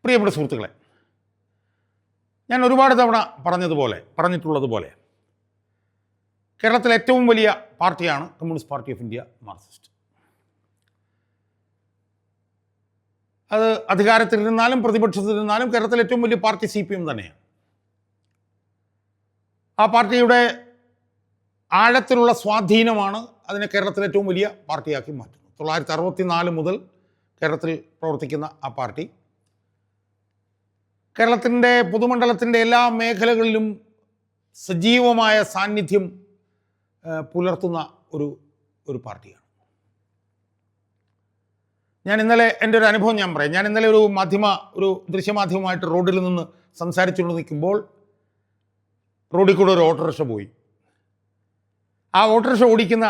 പ്രിയപ്പെട്ട സുഹൃത്തുക്കളെ, ഞാൻ ഒരുപാട് തവണ പറഞ്ഞിട്ടുള്ളതുപോലെ കേരളത്തിലെ ഏറ്റവും വലിയ പാർട്ടിയാണ് communist party of India Marxist. അത് അധികാരത്തിലിരുന്നാലും പ്രതിപക്ഷത്തിലിരുന്നാലും കേരളത്തിലെ ഏറ്റവും വലിയ പാർട്ടി CPM തന്നെയാണ്. ആ പാർട്ടിയുടെ ആഴത്തിലുള്ള സ്വാധീനമാണ് അതിനെ കേരളത്തിലെ ഏറ്റവും വലിയ പാർട്ടിയാക്കി മാറ്റുന്നത്. 1964 മുതൽ കേരളത്തിൽ പ്രവർത്തിക്കുന്ന ആ പാർട്ടി കേരളത്തിൻ്റെ പൊതുമണ്ഡലത്തിൻ്റെ എല്ലാ മേഖലകളിലും സജീവമായ സാന്നിധ്യം പുലർത്തുന്ന ഒരു പാർട്ടിയാണ്. ഞാൻ ഇന്നലെ എൻ്റെ ഒരു അനുഭവം ഞാൻ പറയാം. ഞാൻ ഇന്നലെ ഒരു ദൃശ്യമാധ്യമമായിട്ട് റോഡിൽ നിന്ന് സംസാരിച്ചുകൊണ്ട് നിൽക്കുമ്പോൾ റോഡിൽ കൂടെ ഒരു ഓട്ടോറിക്ഷ പോയി. ആ ഓട്ടോറിക്ഷ ഓടിക്കുന്ന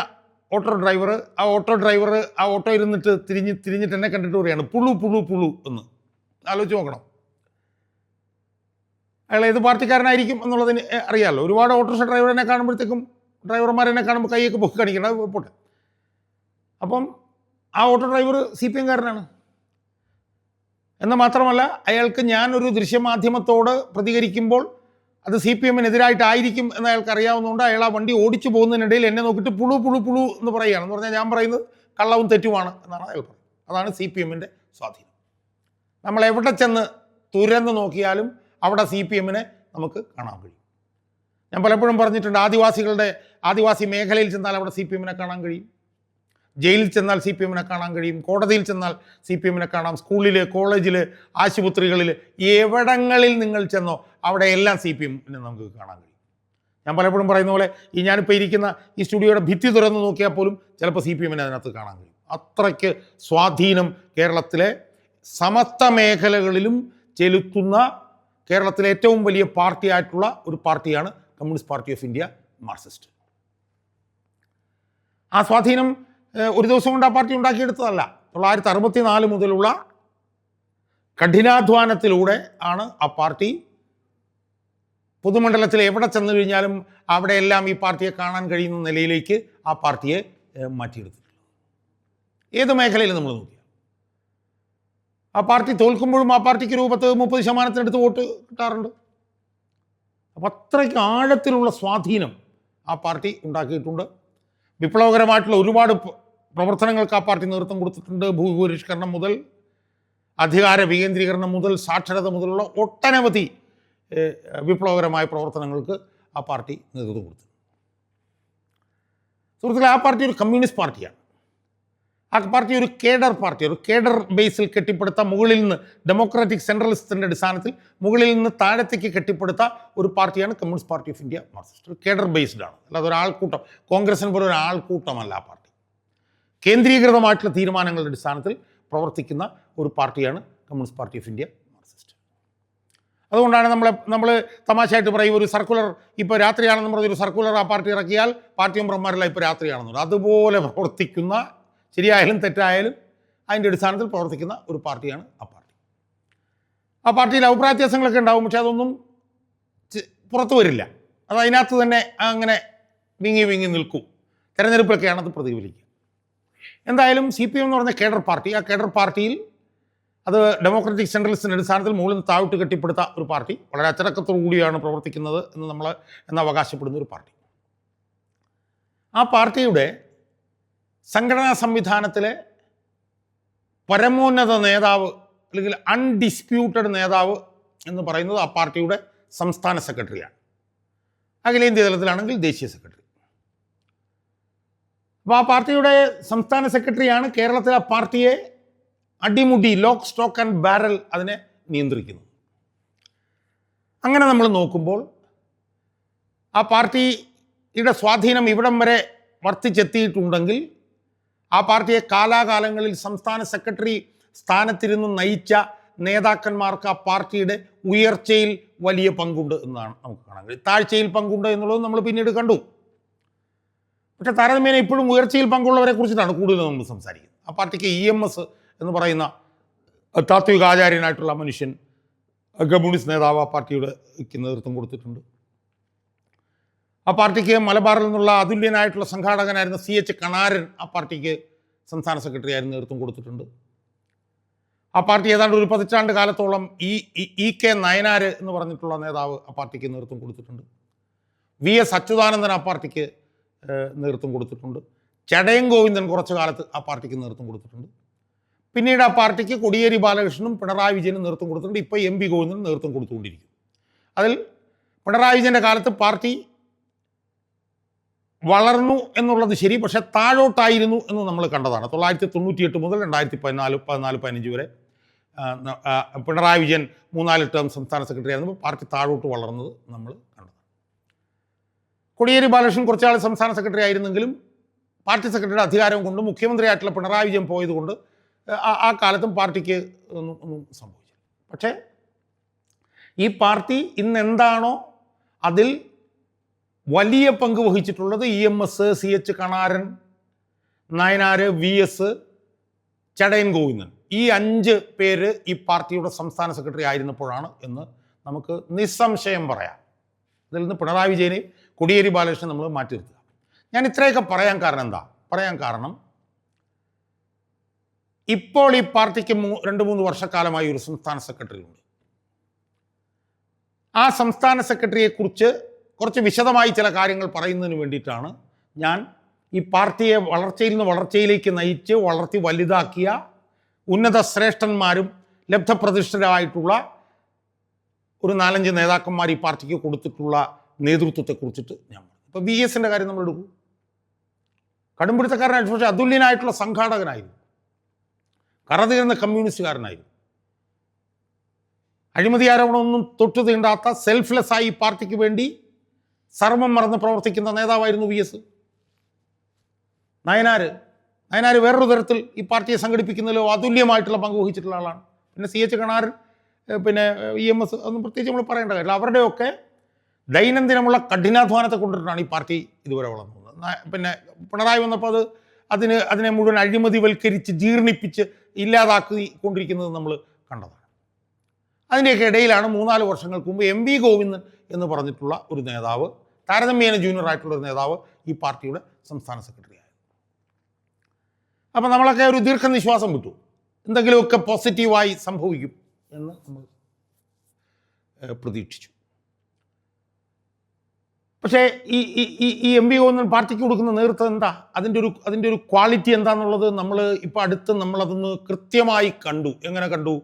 ഓട്ടോ ഡ്രൈവർ ആ ഓട്ടോ ഇരുന്നിട്ട് തിരിഞ്ഞിട്ട് എന്നെ കണ്ടിട്ട് പറയാണ് പുളു എന്ന്. ആലോചിച്ച് നോക്കണം, അയാൾ ഏത് പാർട്ടിക്കാരനായിരിക്കും എന്നുള്ളതിന് അറിയാമല്ലോ. ഒരുപാട് ഓട്ടോറിക്ഷ ഡ്രൈവർമാരെന്നെ കാണുമ്പോൾ കൈയൊക്കെ പൊക്കി കാണിക്കണം, പോട്ടെ. അപ്പം ആ ഓട്ടോ ഡ്രൈവർ CPM കാരനാണ്. എന്നാൽ മാത്രമല്ല, അയാൾക്ക് ഞാനൊരു ദൃശ്യമാധ്യമത്തോട് പ്രതികരിക്കുമ്പോൾ അത് CPM-നെതിരായിട്ടായിരിക്കും എന്ന് അയാൾക്ക് അറിയാവുന്നതുകൊണ്ട് അയാൾ ആ വണ്ടി ഓടിച്ചു പോകുന്നതിനിടയിൽ എന്നെ നോക്കിയിട്ട് പുളു എന്ന് പറയുകയാണെന്ന് പറഞ്ഞാൽ ഞാൻ പറയുന്നത് കള്ളവും തെറ്റുമാണ് എന്നാണ് അയാൾ പറയുന്നത്. അതാണ് CPM-ന്റെ സ്വാധീനം. നമ്മൾ എവിടെ ചെന്ന് തുരന്ന് നോക്കിയാലും അവിടെ CPM-നെ നമുക്ക് കാണാൻ കഴിയും. ഞാൻ പലപ്പോഴും പറഞ്ഞിട്ടുണ്ട്, ആദിവാസി മേഖലയിൽ ചെന്നാൽ അവിടെ CPM-നെ കാണാൻ കഴിയും, ജയിലിൽ ചെന്നാൽ CPM-നെ കാണാൻ കഴിയും, കോടതിയിൽ ചെന്നാൽ CPM-നെ കാണാം, സ്കൂളിൽ, കോളേജിൽ, ആശുപത്രികളിൽ, എവിടങ്ങളിൽ നിങ്ങൾ ചെന്നോ അവിടെ എല്ലാം CPM-നെ നമുക്ക് കാണാൻ കഴിയും. ഞാൻ പലപ്പോഴും പറയുന്ന പോലെ ഞാനിപ്പോൾ ഇരിക്കുന്ന ഈ സ്റ്റുഡിയോയുടെ ഭിത്തി തുറന്ന് നോക്കിയാൽ പോലും ചിലപ്പോൾ CPM-നെ അതിനകത്ത് കാണാൻ കഴിയും. അത്രയ്ക്ക് സ്വാധീനം കേരളത്തിലെ സമസ്ത മേഖലകളിലും ചെലുത്തുന്ന കേരളത്തിലെ ഏറ്റവും വലിയ പാർട്ടിയായിട്ടുള്ള ഒരു പാർട്ടിയാണ് communist party of India Marxist. ആ സ്വാധീനം ഒരു ദിവസം കൊണ്ട് ആ പാർട്ടി ഉണ്ടാക്കിയെടുത്തതല്ല. 1964 മുതലുള്ള കഠിനാധ്വാനത്തിലൂടെ ആണ് ആ പാർട്ടി പൊതുമണ്ഡലത്തിൽ എവിടെ ചെന്ന് കഴിഞ്ഞാലും അവിടെയെല്ലാം ഈ പാർട്ടിയെ കാണാൻ കഴിയുന്ന നിലയിലേക്ക് ആ പാർട്ടിയെ മാറ്റിയെടുത്തിട്ടുള്ളത്. ഏത് മേഖലയിൽ നമ്മൾ നോക്കിയാൽ ആ പാർട്ടി തോൽക്കുമ്പോഴും ആ പാർട്ടിക്ക് 30% വോട്ട് കിട്ടാറുണ്ട്. അപ്പം അത്രയ്ക്ക് ആഴത്തിലുള്ള സ്വാധീനം ആ പാർട്ടി ഉണ്ടാക്കിയിട്ടുണ്ട്. വിപ്ലവകരമായിട്ടുള്ള ഒരുപാട് പ്രവർത്തനങ്ങൾക്ക് ആ പാർട്ടി നേതൃത്വം കൊടുത്തിട്ടുണ്ട്. ഭൂപരിഷ്കരണം മുതൽ അധികാര വികേന്ദ്രീകരണം മുതൽ സാക്ഷരത മുതലുള്ള ഒട്ടനവധി വിപ്ലവകരമായ പ്രവർത്തനങ്ങൾക്ക് ആ പാർട്ടി നേതൃത്വം കൊടുത്തു. സുഹൃത്തുക്കളെ, ആ പാർട്ടി ഒരു കമ്മ്യൂണിസ്റ്റ് പാർട്ടിയാണ്. ആ പാർട്ടി ഒരു കേഡർ ബേസിൽ കെട്ടിപ്പടുത്ത, മുകളിൽ നിന്ന് ഡെമോക്രാറ്റിക് സെൻട്രലിസത്തിൻ്റെ അടിസ്ഥാനത്തിൽ മുകളിൽ നിന്ന് താഴത്തേക്ക് കെട്ടിപ്പടുത്ത ഒരു പാർട്ടിയാണ് communist party of India Marxist. ഒരു കേഡർ ബേസ്ഡ് ആണ്, അല്ലാതെ ഒരാൾക്കൂട്ടം, കോൺഗ്രസിന് പോലെ ഒരു ആൾക്കൂട്ടമല്ല ആ പാർട്ടി. കേന്ദ്രീകൃതമായിട്ടുള്ള തീരുമാനങ്ങളുടെ അടിസ്ഥാനത്തിൽ പ്രവർത്തിക്കുന്ന ഒരു പാർട്ടിയാണ് communist party of India Marxist. അതുകൊണ്ടാണ് നമ്മൾ തമാശയായിട്ട് പറയും, ഒരു സർക്കുലർ ഇപ്പോൾ രാത്രിയാണെന്ന് പറഞ്ഞൊരു സർക്കുലർ ആ പാർട്ടി ഇറക്കിയാൽ പാർട്ടി മെമ്പർമാരെല്ലാം ഇപ്പോൾ രാത്രിയാണെന്നുള്ളത്. അതുപോലെ പ്രവർത്തിക്കുന്ന, ശരിയായാലും തെറ്റായാലും അതിൻ്റെ അടിസ്ഥാനത്തിൽ പ്രവർത്തിക്കുന്ന ഒരു പാർട്ടിയാണ് ആ പാർട്ടി. ആ പാർട്ടിയിൽ അഭിപ്രായ വ്യത്യാസങ്ങളൊക്കെ ഉണ്ടാവും, പക്ഷെ അതൊന്നും പുറത്തു വരില്ല. അത് അതിനകത്ത് തന്നെ അങ്ങനെ വിങ്ങി നിൽക്കും. തെരഞ്ഞെടുപ്പിലൊക്കെയാണ് അത് പ്രതിഫലിക്കുക. എന്തായാലും CPM എന്ന് പറഞ്ഞ കേഡർ പാർട്ടി, ആ കേഡർ പാർട്ടിയിൽ അത് ഡെമോക്രാറ്റിക് സെൻട്രലിസത്തിൻ്റെ അടിസ്ഥാനത്തിൽ മുകളിൽ നിന്ന് താഴോട്ട് കെട്ടിപ്പടുത്ത ഒരു പാർട്ടി, വളരെ അച്ചടക്കത്തോടു കൂടിയാണ് പ്രവർത്തിക്കുന്നത് എന്ന് അവകാശപ്പെടുന്ന ഒരു പാർട്ടി. ആ പാർട്ടിയുടെ സംഘടനാ സംവിധാനത്തിലെ പരമോന്നത നേതാവ് അല്ലെങ്കിൽ അൺഡിസ്പ്യൂട്ടഡ് നേതാവ് എന്ന് പറയുന്നത് ആ പാർട്ടിയുടെ സംസ്ഥാന സെക്രട്ടറിയാണ്. അഖിലേന്ത്യാ തലത്തിലാണെങ്കിൽ ദേശീയ സെക്രട്ടറി. അപ്പോൾ ആ പാർട്ടിയുടെ സംസ്ഥാന സെക്രട്ടറിയാണ് കേരളത്തിലെ ആ പാർട്ടിയെ അടിമുടി, ലോക്ക്, സ്റ്റോക്ക് ആൻഡ് ബാരൽ അതിനെ നിയന്ത്രിക്കുന്നത്. അങ്ങനെ നമ്മൾ നോക്കുമ്പോൾ ആ പാർട്ടിയുടെ സ്വാധീനം ഇവിടം വരെ വർദ്ധിച്ചെത്തിയിട്ടുണ്ടെങ്കിൽ ആ പാർട്ടിയെ കാലാകാലങ്ങളിൽ സംസ്ഥാന സെക്രട്ടറി സ്ഥാനത്തിരുന്ന് നയിച്ച നേതാക്കന്മാർക്ക് ആ പാർട്ടിയുടെ ഉയർച്ചയിൽ വലിയ പങ്കുണ്ട് എന്നാണ് നമുക്ക് കാണാൻ കഴിയും. താഴ്ചയിൽ പങ്കുണ്ട് എന്നുള്ളത് നമ്മൾ പിന്നീട് കണ്ടു. പക്ഷെ താരതമ്യേന ഇപ്പോഴും ഉയർച്ചയിൽ പങ്കുള്ളവരെ കുറിച്ചിട്ടാണ് കൂടുതൽ നമ്മൾ സംസാരിക്കുന്നത്. ആ പാർട്ടിക്ക് EMS എന്ന് പറയുന്ന താത്വികാചാര്യനായിട്ടുള്ള മനുഷ്യൻ, കമ്മ്യൂണിസ്റ്റ് നേതാവ്, ആ പാർട്ടിയുടെ നേതൃത്വം കൊടുത്തിട്ടുണ്ട്. ആ പാർട്ടിക്ക് മലബാറിൽ നിന്നുള്ള അതുല്യനായിട്ടുള്ള സംഘാടകനായിരുന്ന CH കണാരൻ ആ പാർട്ടിക്ക് സംസ്ഥാന സെക്രട്ടറി ആയിരുന്നു നേതൃത്വം കൊടുത്തിട്ടുണ്ട്. ആ പാർട്ടി ഏതാണ്ട് ഒരു പതിറ്റാണ്ട് കാലത്തോളം കെ നയനാർ എന്ന് പറഞ്ഞിട്ടുള്ള നേതാവ് ആ പാർട്ടിക്ക് നേതൃത്വം കൊടുത്തിട്ടുണ്ട്. VS അച്യുതാനന്ദൻ ആ പാർട്ടിക്ക് നേതൃത്വം കൊടുത്തിട്ടുണ്ട്. ചടയം ഗോവിന്ദൻ കുറച്ചു കാലത്ത് ആ പാർട്ടിക്ക് നേതൃത്വം കൊടുത്തിട്ടുണ്ട്. പിന്നീട് ആ പാർട്ടിക്ക് കോടിയേരി ബാലകൃഷ്ണനും പിണറായി വിജയനും നേതൃത്വം കൊടുത്തിട്ടുണ്ട്. ഇപ്പോൾ MV ഗോവിന്ദനും നേതൃത്വം കൊടുത്തുകൊണ്ടിരിക്കും. അതിൽ പിണറായി വിജയൻ്റെ കാലത്ത് പാർട്ടി വളർന്നു എന്നുള്ളത് ശരി, പക്ഷേ താഴോട്ടായിരുന്നു എന്ന് നമ്മൾ കണ്ടതാണ്. 1998 മുതൽ 2014-15 വരെ പിണറായി വിജയൻ 3-4 ടേം സംസ്ഥാന സെക്രട്ടറി ആയിരുന്നപ്പോൾ പാർട്ടി താഴോട്ട് വളർന്നത് നമ്മൾ കണ്ടതാണ്. കോടിയേരി ബാലകൃഷ്ണൻ കുറച്ചാൾ സംസ്ഥാന സെക്രട്ടറി ആയിരുന്നെങ്കിലും പാർട്ടി സെക്രട്ടറിയുടെ അധികാരം കൊണ്ട് മുഖ്യമന്ത്രിയായിട്ടുള്ള പിണറായി വിജയൻ പോയതുകൊണ്ട് ആ കാലത്തും പാർട്ടിക്ക് ഒന്നും സംഭവിച്ചില്ല. പക്ഷേ ഈ പാർട്ടി ഇന്ന് എന്താണോ അതിൽ വലിയ പങ്ക് വഹിച്ചിട്ടുള്ളത് EMS, CH Kanaran, Nayanar, VS, Chadayan Govindan, ഈ 5 പേര് ഈ പാർട്ടിയുടെ സംസ്ഥാന സെക്രട്ടറി ആയിരുന്നപ്പോഴാണ് എന്ന് നമുക്ക് നിസ്സംശയം പറയാം. ഇതിൽ നിന്ന് പിണറായി വിജയനെയും കോടിയേരി ബാലകൃഷ്ണൻ നമ്മൾ മാറ്റി നിർത്തുക. ഞാൻ ഇത്രയൊക്കെ പറയാൻ കാരണം ഇപ്പോൾ ഈ പാർട്ടിക്ക് 2-3 വർഷക്കാലമായി ഒരു സംസ്ഥാന സെക്രട്ടറി ഉണ്ട്. ആ സംസ്ഥാന സെക്രട്ടറിയെക്കുറിച്ച് കുറച്ച് വിശദമായി ചില കാര്യങ്ങൾ പറയുന്നതിന് വേണ്ടിയിട്ടാണ് ഞാൻ ഈ പാർട്ടിയെ വളർച്ചയിൽ നിന്ന് വളർച്ചയിലേക്ക് നയിച്ച് വളർത്തി വലുതാക്കിയ ഉന്നത ശ്രേഷ്ഠന്മാരും ലബ്ധപ്രതിഷ്ഠരായിട്ടുള്ള ഒരു 4-5 നേതാക്കന്മാർ ഈ പാർട്ടിക്ക് കൊടുത്തിട്ടുള്ള നേതൃത്വത്തെക്കുറിച്ചിട്ട് ഞാൻ പറഞ്ഞു. ഇപ്പോൾ VSൻ്റെ കാര്യം നമ്മൾ എടുക്കൂ. കടുംപിടുത്തക്കാരനായിട്ട് പക്ഷേ അതുല്യനായിട്ടുള്ള സംഘാടകനായിരുന്നു, കറതീർന്ന കമ്മ്യൂണിസ്റ്റുകാരനായിരുന്നു, അഴിമതി ആരോപണമൊന്നും തൊട്ടു തീണ്ടാത്ത സെൽഫ്ലെസ്സായി ഈ പാർട്ടിക്ക് വേണ്ടി സർവം മറന്ന് പ്രവർത്തിക്കുന്ന നേതാവായിരുന്നു VS. നയനാർ വേറൊരു തരത്തിൽ ഈ പാർട്ടിയെ സംഘടിപ്പിക്കുന്നതിലോ അതുല്യമായിട്ടുള്ള പങ്ക് വഹിച്ചിട്ടുള്ള ആളാണ്. പിന്നെ CH കണാരൻ, പിന്നെ EMS ഒന്നും പ്രത്യേകിച്ച് നമ്മൾ പറയേണ്ട കാര്യമില്ല. അവരുടെയൊക്കെ ദൈനംദിനമുള്ള കഠിനാധ്വാനത്തെ കൊണ്ടിട്ടാണ് ഈ പാർട്ടി ഇതുവരെ വളർന്നു പോകുന്നത്. പിന്നെ പിണറായി വന്നപ്പോൾ അതിനെ മുഴുവൻ അഴിമതിവൽക്കരിച്ച് ജീർണിപ്പിച്ച് ഇല്ലാതാക്കി കൊണ്ടിരിക്കുന്നത് നമ്മൾ കണ്ടതാണ്. അതിൻ്റെയൊക്കെ ഇടയിലാണ് 3-4 വർഷങ്ങൾക്ക് മുമ്പ് MV ഗോവിന്ദൻ എന്ന് പറഞ്ഞിട്ടുള്ള ഒരു നേതാവ്, താരതമ്യേന ജൂനിയർ ആയിട്ടുള്ള ഒരു നേതാവ് ഈ പാർട്ടിയുടെ സംസ്ഥാന സെക്രട്ടറി ആയത്. അപ്പം നമ്മളൊക്കെ ഒരു ദീർഘനിശ്വാസം വിട്ടു, എന്തെങ്കിലുമൊക്കെ പോസിറ്റീവായി സംഭവിക്കും എന്ന് നമ്മൾ പ്രതീക്ഷിച്ചു. പക്ഷേ ഈ MV ഗോവിന്ദൻ പാർട്ടിക്ക് കൊടുക്കുന്ന നേതൃത്വം എന്താ, അതിൻ്റെ ഒരു ക്വാളിറ്റി എന്താണെന്നുള്ളത് നമ്മൾ ഇപ്പോൾ അടുത്ത് നമ്മളതൊന്ന് കൃത്യമായി കണ്ടു. എങ്ങനെ കണ്ടു?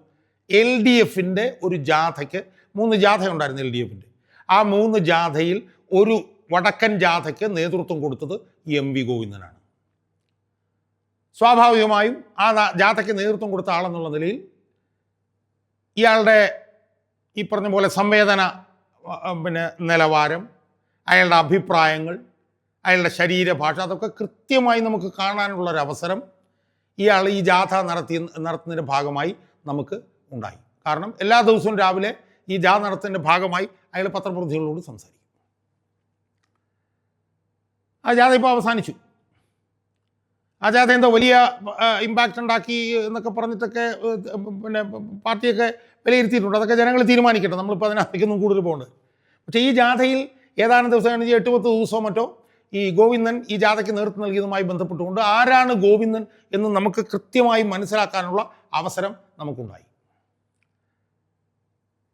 LDFിൻ്റെ ഒരു ജാഥയ്ക്ക് 3 ജാഥ ഉണ്ടായിരുന്നു. LDFിൻ്റെ ആ 3 ജാഥയിൽ ഒരു വടക്കൻ ജാഥയ്ക്ക് നേതൃത്വം കൊടുത്തത് MV ഗോവിന്ദനാണ്. സ്വാഭാവികമായും ആ ജാഥയ്ക്ക് നേതൃത്വം കൊടുത്ത ആളെന്നുള്ള നിലയിൽ ഇയാളുടെ ഈ പറഞ്ഞ പോലെ സംവേദന നിലവാരം, അയാളുടെ അഭിപ്രായങ്ങൾ, അയാളുടെ ശരീരഭാഷ, അതൊക്കെ കൃത്യമായി നമുക്ക് കാണാനുള്ളൊരവസരം ഇയാൾ ഈ ജാഥ നടത്തുന്നതിൻ്റെ ഭാഗമായി നമുക്ക് ഉണ്ടായി. കാരണം എല്ലാ ദിവസവും രാവിലെ ഈ ജാഥ നടത്തുന്നതിൻ്റെ ഭാഗമായി അയാൾ പത്രപ്രതിനിധികളോട് സംസാരിക്കും. ആ ജാഥ ഇപ്പോൾ അവസാനിച്ചു. ആ ജാഥ എന്തോ വലിയ ഇമ്പാക്റ്റ് ഉണ്ടാക്കി എന്നൊക്കെ പറഞ്ഞിട്ടൊക്കെ പാർട്ടിയൊക്കെ വിലയിരുത്തിയിട്ടുണ്ട്. അതൊക്കെ ജനങ്ങൾ തീരുമാനിക്കട്ടെ, നമ്മളിപ്പോൾ അതിനകത്തേക്കൊന്നും കൂടുതൽ പോകേണ്ടത്. പക്ഷേ ഈ ജാഥയിൽ ഏതാനും ദിവസം 8-10 ദിവസമോ മറ്റോ ഈ ഗോവിന്ദൻ ഈ ജാഥയ്ക്ക് നേതൃത്വം നൽകിയതുമായി ബന്ധപ്പെട്ടുകൊണ്ട് ആരാണ് ഗോവിന്ദൻ എന്ന് നമുക്ക് കൃത്യമായി മനസ്സിലാക്കാനുള്ള അവസരം നമുക്കുണ്ടായി.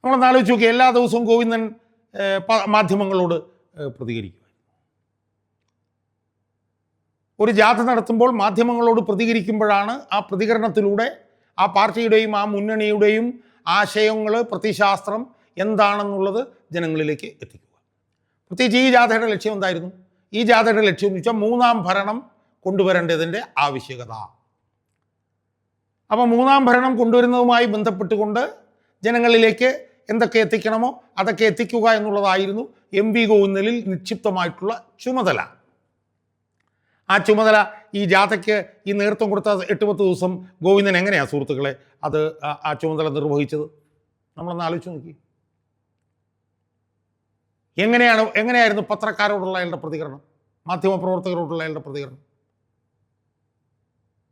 നമ്മളൊന്ന് ആലോചിച്ച് നോക്കി, എല്ലാ ദിവസവും ഗോവിന്ദൻ മാധ്യമങ്ങളോട് പ്രതികരിക്കുമായിരുന്നു. ഒരു ജാഥ നടത്തുമ്പോൾ മാധ്യമങ്ങളോട് പ്രതികരിക്കുമ്പോഴാണ് ആ പ്രതികരണത്തിലൂടെ ആ പാർട്ടിയുടെയും ആ മുന്നണിയുടെയും ആശയങ്ങൾ, പ്രത്യയശാസ്ത്രം എന്താണെന്നുള്ളത് ജനങ്ങളിലേക്ക് എത്തിക്കുക. പ്രത്യേകിച്ച് ഈ ജാഥയുടെ ലക്ഷ്യം എന്തായിരുന്നു? ഈ ജാഥയുടെ ലക്ഷ്യം എന്ന് വെച്ചാൽ 3ാം ഭരണം കൊണ്ടുവരേണ്ടതിൻ്റെ ആവശ്യകത. അപ്പോൾ 3ാം ഭരണം കൊണ്ടുവരുന്നതുമായി ബന്ധപ്പെട്ടുകൊണ്ട് ജനങ്ങളിലേക്ക് എന്തൊക്കെ എത്തിക്കണമോ അതൊക്കെ എത്തിക്കുക എന്നുള്ളതായിരുന്നു MV ഗോവിന്ദനിൽ നിക്ഷിപ്തമായിട്ടുള്ള ചുമതല. ആ ചുമതല ഈ ജാഥയ്ക്ക് ഈ നേതൃത്വം കൊടുത്ത 8-10 ദിവസം ഗോവിന്ദൻ എങ്ങനെയാണ് സുഹൃത്തുക്കളെ ആ ചുമതല നിർവഹിച്ചത്? നമ്മളൊന്ന് ആലോചിച്ച് നോക്കി. എങ്ങനെയായിരുന്നു പത്രക്കാരോടുള്ള അയാളുടെ പ്രതികരണം, മാധ്യമപ്രവർത്തകരോടുള്ള അയാളുടെ പ്രതികരണം?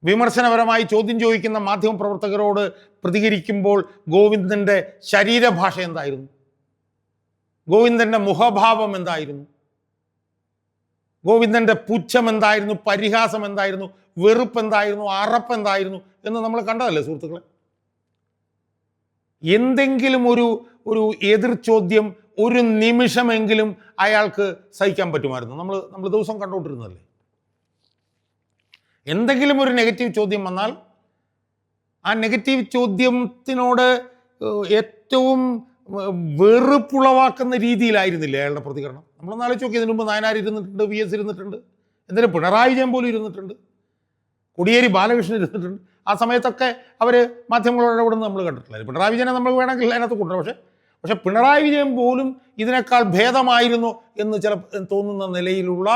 വിമർശനപരമായി ചോദ്യം ചോദിക്കുന്ന മാധ്യമപ്രവർത്തകരോട് പ്രതികരിക്കുമ്പോൾ ഗോവിന്ദൻ്റെ ശരീരഭാഷ എന്തായിരുന്നു? ഗോവിന്ദൻ്റെ മുഖഭാവം എന്തായിരുന്നു? ഗോവിന്ദൻ്റെ പുച്ഛം എന്തായിരുന്നു? പരിഹാസം എന്തായിരുന്നു? വെറുപ്പ് എന്തായിരുന്നു? അറപ്പ് എന്തായിരുന്നു എന്ന് നമ്മൾ കണ്ടതല്ലേ സുഹൃത്തുക്കളെ? എന്തെങ്കിലും ഒരു എതിർ ചോദ്യം ഒരു നിമിഷമെങ്കിലും അയാൾക്ക് സഹിക്കാൻ പറ്റുമായിരുന്നു. നമ്മൾ ദിവസം കണ്ടുകൊണ്ടിരുന്നതല്ലേ. എന്തെങ്കിലും ഒരു നെഗറ്റീവ് ചോദ്യം വന്നാൽ ആ നെഗറ്റീവ് ചോദ്യത്തിനോട് ഏറ്റവും വെറുപ്പുളവാക്കുന്ന രീതിയിലായിരുന്നില്ലേ അയാളുടെ പ്രതികരണം. നമ്മളൊന്ന് ആലോചിച്ച് നോക്കി. ഇതിനു മുമ്പ് നായനാർ ഇരുന്നിട്ടുണ്ട്, VS ഇരുന്നിട്ടുണ്ട്, എന്തിനും പിണറായി വിജയൻ പോലും ഇരുന്നിട്ടുണ്ട്, കോടിയേരി ബാലകൃഷ്ണൻ ഇരുന്നിട്ടുണ്ട്. ആ സമയത്തൊക്കെ അവർ മാധ്യമങ്ങളോട് ഇടപെടുന്നത് നമ്മൾ കണ്ടിട്ടില്ല. പിണറായി വിജയനെ നമ്മൾ വേണമെങ്കിൽ അതിനകത്ത് കൊണ്ടുവരാം. പക്ഷെ പിണറായി വിജയൻ പോലും ഇതിനേക്കാൾ ഭേദമായിരുന്നു എന്ന് തോന്നുന്ന നിലയിലുള്ള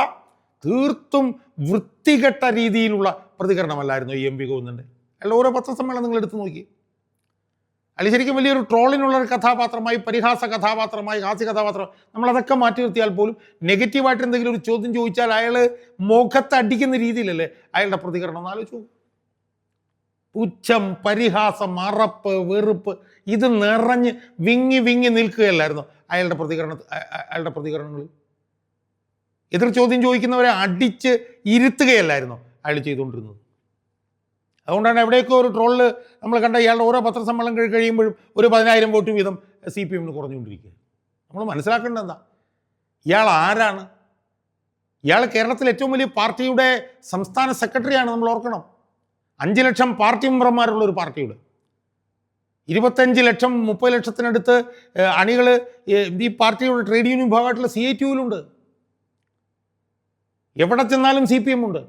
തീർത്തും വൃത്തികെട്ട രീതിയിലുള്ള പ്രതികരണമല്ലായിരുന്നു ഈ MV ഗോവിന്ദൻ്റെ. അയാൾ ഓരോ പത്രസമ്മേളനം നിങ്ങൾ എടുത്തു നോക്കി. അയാൾ ശരിക്കും വലിയൊരു ട്രോളിനുള്ളൊരു കഥാപാത്രമായി, പരിഹാസ കഥാപാത്രമായി, ഹാസ്യ കഥാപാത്രം, നമ്മളതൊക്കെ മാറ്റി നിർത്തിയാൽ പോലും നെഗറ്റീവായിട്ട് എന്തെങ്കിലും ഒരു ചോദ്യം ചോദിച്ചാൽ അയാൾ മുഖത്തടിക്കുന്ന രീതിയിലല്ലേ അയാളുടെ പ്രതികരണം. ഒന്ന് ആലോചിച്ചു. പുച്ഛം, പരിഹാസം, അറപ്പ്, വെറുപ്പ്, ഇത് നിറഞ്ഞ് വിങ്ങി വിങ്ങി നിൽക്കുകയല്ലായിരുന്നു അയാളുടെ പ്രതികരണങ്ങൾ. എതിർ ചോദ്യം ചോദിക്കുന്നവരെ അടിച്ച് ഇരുത്തുകയല്ലായിരുന്നു അയാൾ ചെയ്തുകൊണ്ടിരുന്നത്. അതുകൊണ്ടാണ് എവിടെയൊക്കെ ഒരു ട്രോളിൽ നമ്മൾ കണ്ട ഇയാളുടെ ഓരോ പത്രസമ്മേളനം കഴിയുമ്പോഴും ഒരു 10,000 വോട്ട് വീതം CPM കുറഞ്ഞുകൊണ്ടിരിക്കുക. നമ്മൾ മനസ്സിലാക്കേണ്ടത് എന്താ? ഇയാൾ ആരാണ്? ഇയാൾ കേരളത്തിൽ ഏറ്റവും വലിയ പാർട്ടിയുടെ സംസ്ഥാന സെക്രട്ടറിയാണ്. നമ്മൾ ഓർക്കണം. 5 ലക്ഷം പാർട്ടി മെമ്പർമാരുള്ള ഒരു പാർട്ടിയുടെ 25 ലക്ഷം 30 ലക്ഷത്തിനടുത്ത് അണികൾ ഈ പാർട്ടിയുടെ ട്രേഡ് യൂണിയൻ വിഭാഗമായിട്ടുള്ള CITUവിലുണ്ട്. എവിടെ ചെന്നാലും CPM ഉണ്ട്.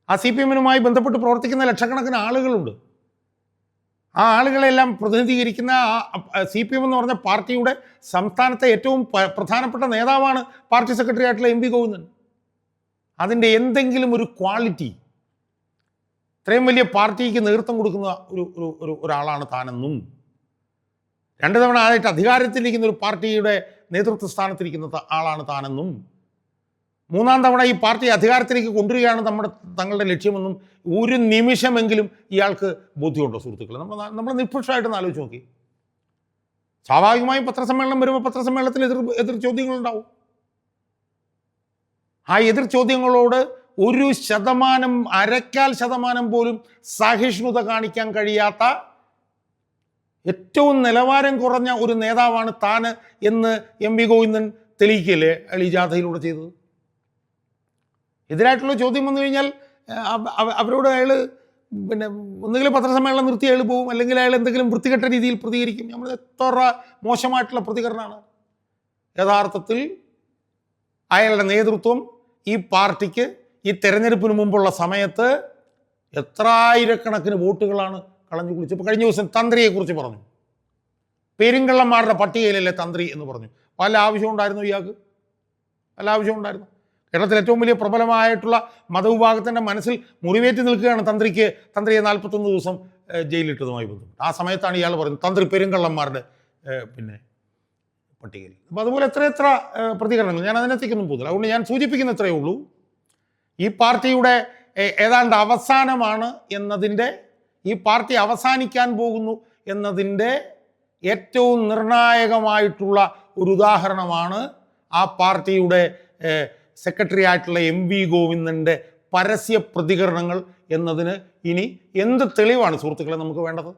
ആ CPMനുമായി ബന്ധപ്പെട്ട് പ്രവർത്തിക്കുന്ന ലക്ഷക്കണക്കിന് ആളുകളുണ്ട്. ആ ആളുകളെല്ലാം പ്രതിനിധീകരിക്കുന്ന CPM എന്ന് പറഞ്ഞ പാർട്ടിയുടെ സംസ്ഥാനത്തെ ഏറ്റവും പ്രധാനപ്പെട്ട നേതാവാണ് പാർട്ടി സെക്രട്ടറി ആയിട്ടുള്ള MV ഗോവിന്ദൻ. അതിൻ്റെ എന്തെങ്കിലും ഒരു ക്വാളിറ്റി, ഇത്രയും വലിയ പാർട്ടിക്ക് നേതൃത്വം കൊടുക്കുന്ന ഒരാളാണ് താനെന്നും, 2 തവണ ആയിട്ട് അധികാരത്തിലിരിക്കുന്ന ഒരു പാർട്ടിയുടെ നേതൃത്വ സ്ഥാനത്തിരിക്കുന്ന ആളാണ് താനെന്നും, 3-ാം തവണ ഈ പാർട്ടി അധികാരത്തിലേക്ക് കൊണ്ടുവരികയാണ് തങ്ങളുടെ ലക്ഷ്യമെന്നും ഒരു നിമിഷമെങ്കിലും ഇയാൾക്ക് ബോധ്യമുണ്ടോ സുഹൃത്തുക്കളെ? നമ്മൾ നിഷ്പക്ഷമായിട്ടൊന്ന് ആലോചിച്ച് നോക്കി. സ്വാഭാവികമായും പത്രസമ്മേളനം വരുമ്പോൾ പത്രസമ്മേളനത്തിൽ എതിർ ചോദ്യങ്ങളുണ്ടാവും. ആ എതിർ ചോദ്യങ്ങളോട് 1%, 0.25% പോലും സഹിഷ്ണുത കാണിക്കാൻ കഴിയാത്ത ഏറ്റവും നിലവാരം കുറഞ്ഞ ഒരു നേതാവാണ് താൻ എന്ന് MV ഗോവിന്ദൻ തെളിയിക്കല്ലേ അയാൾ ഈ ജാഥയിലൂടെ ചെയ്തത്. എതിരായിട്ടുള്ള ചോദ്യം വന്നു കഴിഞ്ഞാൽ അവരോട് അയാൾ ഒന്നുകിൽ പത്രസമ്മേളനം നിർത്തി അയാൾ പോകും, അല്ലെങ്കിൽ അയാൾ എന്തെങ്കിലും വൃത്തികെട്ട രീതിയിൽ പ്രതികരിക്കും. നമ്മൾ എത്ര മോശമായിട്ടുള്ള പ്രതികരണമാണ്. യഥാർത്ഥത്തിൽ അയാളുടെ നേതൃത്വം ഈ പാർട്ടിക്ക് ഈ തെരഞ്ഞെടുപ്പിന് മുമ്പുള്ള സമയത്ത് എത്ര ആയിരക്കണക്കിന് വോട്ടുകളാണ് കളഞ്ഞു കുളിച്ചത്. ഇപ്പോൾ കഴിഞ്ഞ ദിവസം തന്ത്രിയെക്കുറിച്ച് പറഞ്ഞു. പെരുങ്കള്ളന്മാരുടെ പട്ടികയിലല്ലേ തന്ത്രി എന്ന് പറഞ്ഞു. വല്ല ആവശ്യം ഉണ്ടായിരുന്നു ഇയാൾക്ക്? വല്ല ആവശ്യം ഉണ്ടായിരുന്നു? കേരളത്തിൽ ഏറ്റവും വലിയ പ്രബലമായിട്ടുള്ള മതവിഭാഗത്തിൻ്റെ മനസ്സിൽ മുറിവേറ്റി നിൽക്കുകയാണ് തന്ത്രിയെ 41 ദിവസം ജയിലിട്ടതുമായി ബന്ധപ്പെട്ട്. ആ സമയത്താണ് ഇയാൾ പറയുന്നത് തന്ത്രി പെരുങ്കള്ളന്മാരുടെ പട്ടികയിൽ. അപ്പോൾ അതുപോലെ എത്ര പ്രതികരണങ്ങൾ, ഞാൻ അതിനകത്തേക്കൊന്നും പോകുന്നില്ല. അതുകൊണ്ട് ഞാൻ സൂചിപ്പിക്കുന്ന ഇത്രയേ ഉള്ളൂ. ഈ പാർട്ടിയുടെ ഏതാണ്ട് അവസാനമാണ് എന്നതിൻ്റെ, ഈ പാർട്ടി അവസാനിക്കാൻ പോകുന്നു എന്നതിൻ്റെ ഏറ്റവും നിർണായകമായിട്ടുള്ള ഒരു ഉദാഹരണമാണ് ആ പാർട്ടിയുടെ സെക്രട്ടറി ആയിട്ടുള്ള MV ഗോവിന്ദൻ്റെ പരസ്യ പ്രതികരണങ്ങൾ എന്നതിന് ഇനി എന്ത് തെളിവാണ് സുഹൃത്തുക്കളെ നമുക്ക് വേണ്ടത്?